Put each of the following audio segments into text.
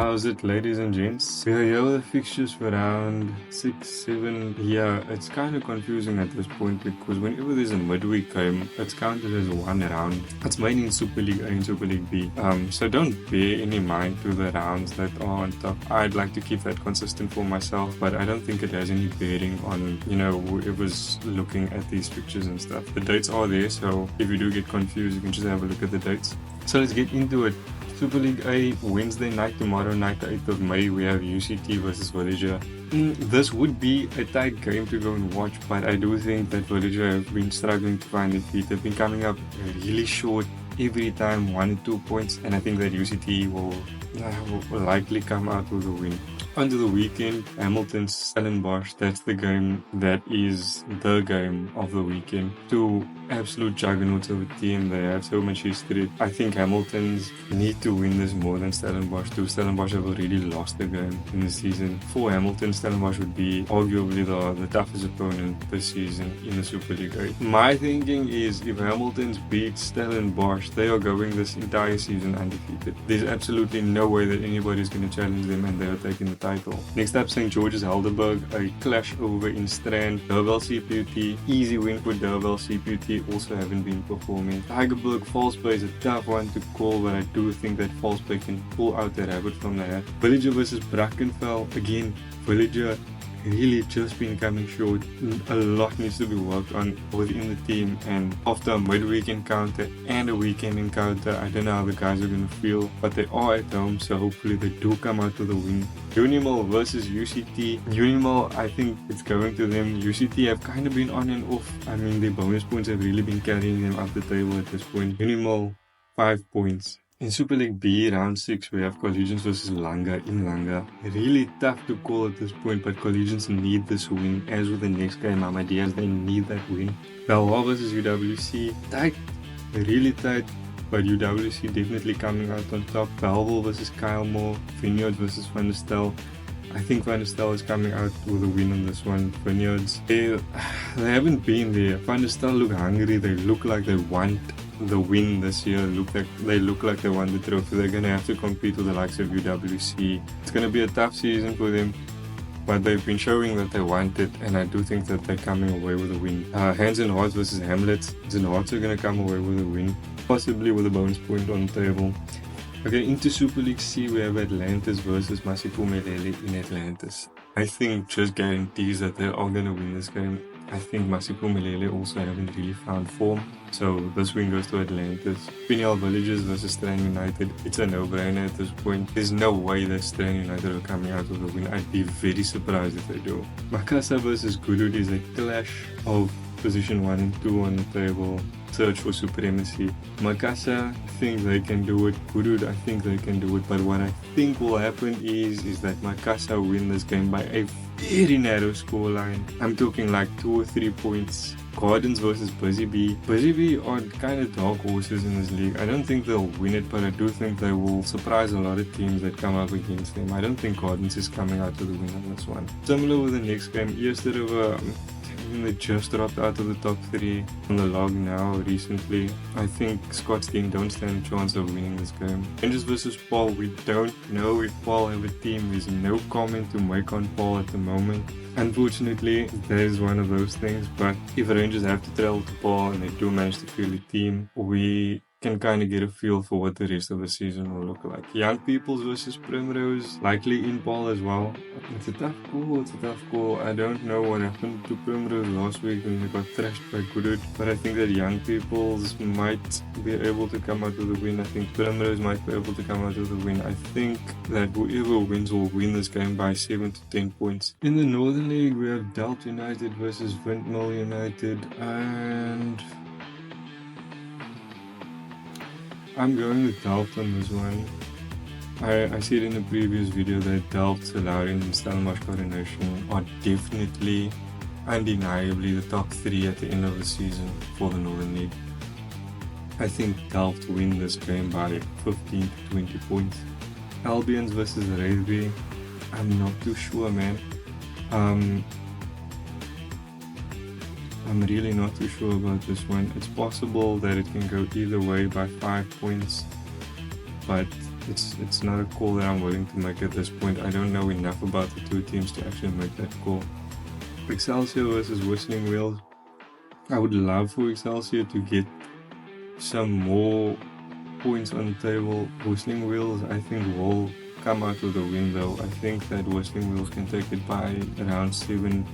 How's it, ladies and gents? We are here with the fixtures for round 6, 7. Yeah, it's kind of confusing at this point because whenever there's a midweek game, it's counted as one round. It's mainly in Super League A and Super League B. So don't bear any mind to the rounds that are on top. I'd like to keep that consistent for myself, but I don't think it has any bearing on, whoever's looking at these fixtures and stuff. The dates are there, so if you do get confused, you can just have a look at the dates. So let's get into it. Super League A, Wednesday night, tomorrow night, the 8th of May, we have UCT versus Villager. This would be a tight game to go and watch, but I do think that Villager have been struggling to find their feet. They've been coming up really short every time, 1 or 2 points, and I think that UCT will likely come out with a win. Onto the weekend, Hamilton Stellenbosch, that's the game that is the game of the weekend. Two absolute juggernauts of a team, they have so much history. I think Hamiltons need to win this more than Stellenbosch do. Stellenbosch have already lost the game in the season. For Hamilton, Stellenbosch would be arguably the toughest opponent this season in the Super League A. My thinking is if Hamiltons beat Stellenbosch, they are going this entire season undefeated. There's absolutely no way that anybody's going to challenge them and they are taking the title. Next up, St. George's Helderberg, a clash over in Strand. Durwell CPUT, easy win for Durwell CPUT, also haven't been performing. Tygerberg Falsebay is a tough one to call, but I do think that Falsebay can pull out the rabbit from the hat. Villager versus Brackenfell, again, Villager really just been coming short. A lot needs to be worked on within the team, and after a midweek encounter and a weekend encounter, I don't know how the guys are going to feel, but they are at home, so hopefully they do come out with a win. Unimal versus UCT. Unimal, I think it's going to them. UCT have kind of been on and off. I mean, their bonus points have really been carrying them up the table at this point. Unimal, 5 points. In Super League B, round 6, we have Collegians versus Langa in Langa. Really tough to call at this point, but Collegians need this win. As with the next game, Ahmadiyas, they need that win. Belvoir versus UWC, tight, really tight, but UWC definitely coming out on top. Belvoir versus Kylemore, Vineyards versus Van der Stel. I think Van der Stel is coming out with a win on this one. Vineyards, they haven't been there. Van der Stel look hungry, they look like they want the win this year. They look like they won the trophy. They're going to have to compete with the likes of UWC. It's going to be a tough season for them, but they've been showing that they want it, and I do think that they're coming away with a win. Hands and Hearts versus Hamlets. Hands and Hearts are going to come away with a win, possibly with a bonus point on the table. Okay, into Super League C, we have Atlantis versus Masipumelele in Atlantis. I think just guarantees that they are going to win this game. I think Masipumelele also haven't really found form, so this win goes to Atlantis. Pineal Villages versus Strand United. It's a no-brainer at this point. There's no way that Strand United are coming out with a win. I'd be very surprised if they do. Makassar versus Gurud is a clash of position 1 and 2 on the table. Search for supremacy. Makassar, I think they can do it. Gurud, I think they can do it. But what I think will happen is that Makassar win this game by a very narrow scoreline. I'm talking like 2 or 3 points. Gardens versus Busy Bee. Busy Bee are kind of dark horses in this league. I don't think they'll win it, but I do think they will surprise a lot of teams that come up against them. I don't think Gardens is coming out with a win on this one. Similar with the next game. Yesterday, they just dropped out of the top 3 on the log now recently. I think Scottsdene don't stand a chance of winning this game. Rangers versus Paul, we don't know if Paul have a team. There's no comment to make on Paul at the moment. Unfortunately, that is one of those things, but if Rangers have to travel to Paul and they do manage to field a team, we can kind of get a feel for what the rest of the season will look like. Young Peoples versus Primrose, likely in Paul as well. It's a tough call. I don't know what happened to Primrose last week when they got thrashed by Gurud, but I think that Young Peoples might be able to come out with a win. I think Primrose might be able to come out with a win. I think that whoever wins will win this game by 7 to 10 points. In the Northern League, we have Delft United versus Windmill United, and I'm going with Delft on this one. I said in the previous video that Delft, Solarian and Stellenbosch Coronation are definitely, undeniably the top 3 at the end of the season for the Northern League. I think Delft win this game by 15 to 20 points. Albions versus Rugby. I'm not too sure, man. I'm really not too sure about this one. It's possible that it can go either way by 5 points, but it's not a call that I'm willing to make at this point. I don't know enough about the two teams to actually make that call. Excelsior versus Whistling Wheels. I would love for Excelsior to get some more points on the table. Whistling Wheels, I think, will come out with a win though. I think that Whistling Wheels can take it by around 7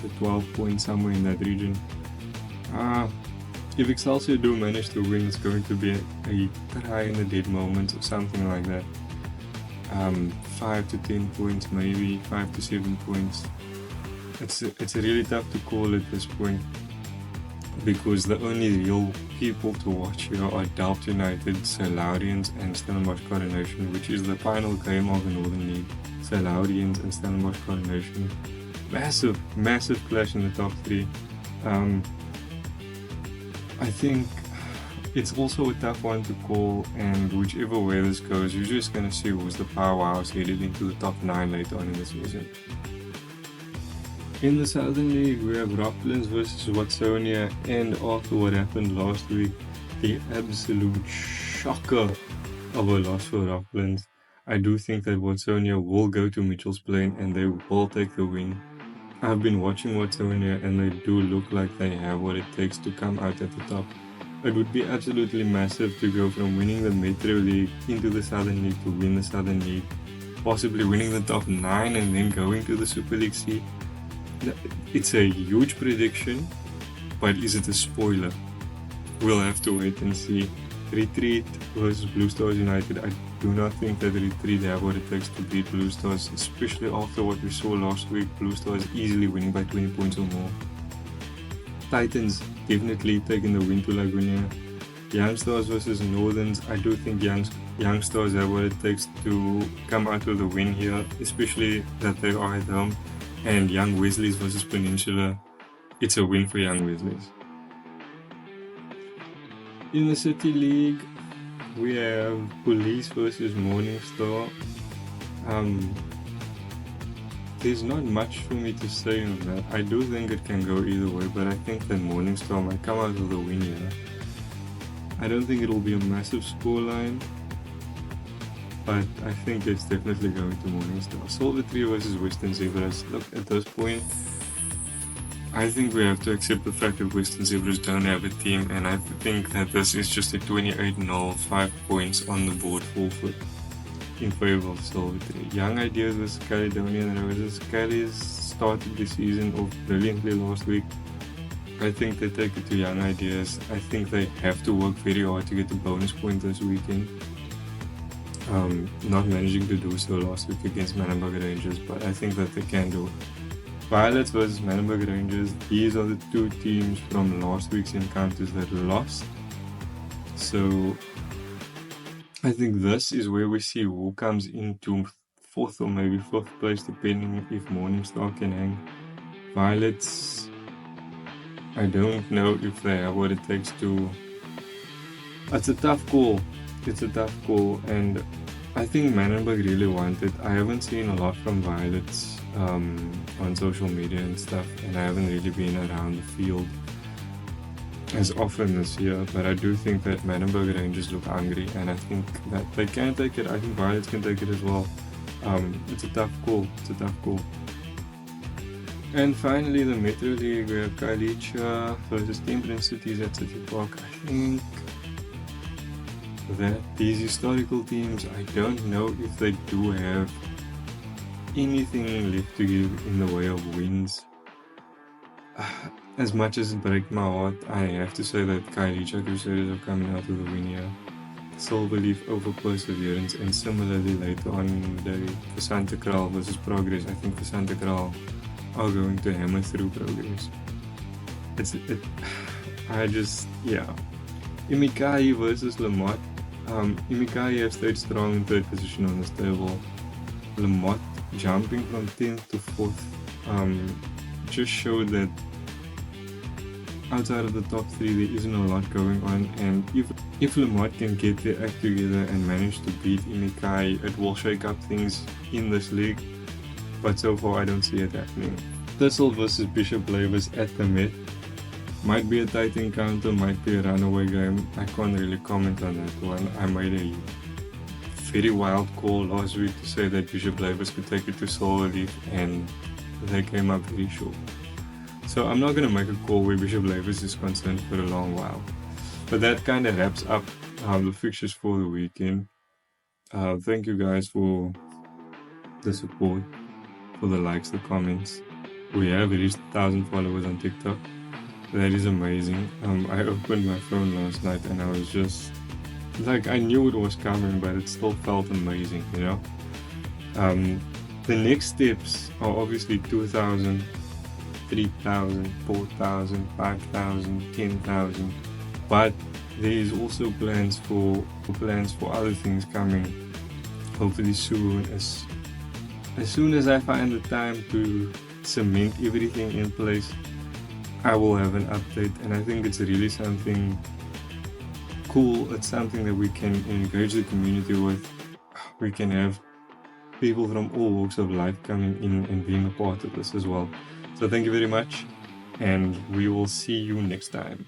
to 12 points, somewhere in that region. If Excelsior do manage to win, it's going to be a try in the dead moment or something like that. 5 to 10 points, maybe 5 to 7 points. It's really tough to call at this point, because the only real people to watch here are Delft United, Salarians and Stellenbosch Coronation, which is the final game of the Northern League. Salarians and Stellenbosch Coronation. Massive clash in the top three. I think it's also a tough one to call, and whichever way this goes, you're just going to see who's the powerhouse headed into the top 9 later on in the season. In the Southern League, we have Rocklands versus Watsonia, and after what happened last week, the absolute shocker of a loss for Rocklands. I do think that Watsonia will go to Mitchell's Plain and they will take the win. I've been watching Watsonia and they do look like they have what it takes to come out at the top. It would be absolutely massive to go from winning the Metro League into the Southern League to win the Southern League, possibly winning the top 9 and then going to the Super League C. It's a huge prediction, but is it a spoiler? We'll have to wait and see. Retreat versus Blue Stars United. I do not think that Retreat have what it takes to beat Blue Stars, especially after what we saw last week. Blue Stars easily winning by 20 points or more. Titans definitely taking the win to Lagunia. Young Stars versus Northerns. I do think Young Stars have what it takes to come out with a win here, especially that they are at home. And Young Wesleys versus Peninsula. It's a win for Young Wesleys. In the City League, we have Police versus Morningstar. There's not much for me to say on that. I do think it can go either way, but I think that Morningstar might come out with a win here. I don't think it'll be a massive scoreline, but I think it's definitely going to Morningstar. Silver 3 versus Western Zebras. Look, at this point, I think we have to accept the fact that Western Zebras don't have a team, and I think that this is just a 28-0, 5 points on the board forfeit in favor of Silver 3. Young Ideas versus Caledonian Roses. Cali's started the season off brilliantly last week. I think they take it to Young Ideas. I think they have to work very hard to get the bonus point this weekend. Not managing to do so last week against Manenberg Rangers, but I think that they can do it. Violets versus Manenberg Rangers. These are the two teams from last week's encounters that lost. So I think this is where we see who comes into 4th or maybe 5th place, depending if Morningstar can hang. Violets, I don't know if they have what it takes to. It's a tough call. And I think Manenberg really want it. I haven't seen a lot from Violets on social media and stuff, and I haven't really been around the field as often this year, but I do think that Manenberg Rangers look hungry, and I think that they can take it. I think Violets can take it as well. It's a tough call. And finally, the Metro League, we have Kailicha versus Temperance Cities at City Park. I think that these historical teams, I don't know if they do have anything left to give in the way of wins. As much as it breaks my heart, I have to say that Kailicha Crusaders are coming out with a win here. Silverleaf over Perseverance, and similarly later on in the day for Santa Kraal versus Progress. I think for Santa Kraal are going to hammer through Progress. Imikai versus Lamont. Imikai have stayed strong in 3rd position on this table. Lamont jumping from 10th to 4th just showed that outside of the top 3 there isn't a lot going on, and if Lamont can get their act together and manage to beat Imikai, it will shake up things in this league, but so far I don't see it happening. Thistle versus Bishop Lavers at the Met. Might be a tight encounter, might be a runaway game. I can't really comment on that one. I made a very wild call last week to say that Bishop Lavis could take it to Silver Leaf, and they came up very short. So I'm not going to make a call where Bishop Lavis is concerned for a long while. But that kind of wraps up the fixtures for the weekend. Thank you guys for the support, for the likes, the comments. We have reached 1,000 followers on TikTok. That is amazing. I opened my phone last night and I was just like, I knew it was coming, but it still felt amazing, you know. The next steps are obviously 2,000, 3,000, 4,000, 5,000, 10,000, but there is also plans for other things coming. Hopefully soon, as soon as I find the time to cement everything in place, I will have an update. And I think it's really something cool. It's something that we can engage the community with. We can have people from all walks of life coming in and being a part of this as well. So thank you very much, and we will see you next time.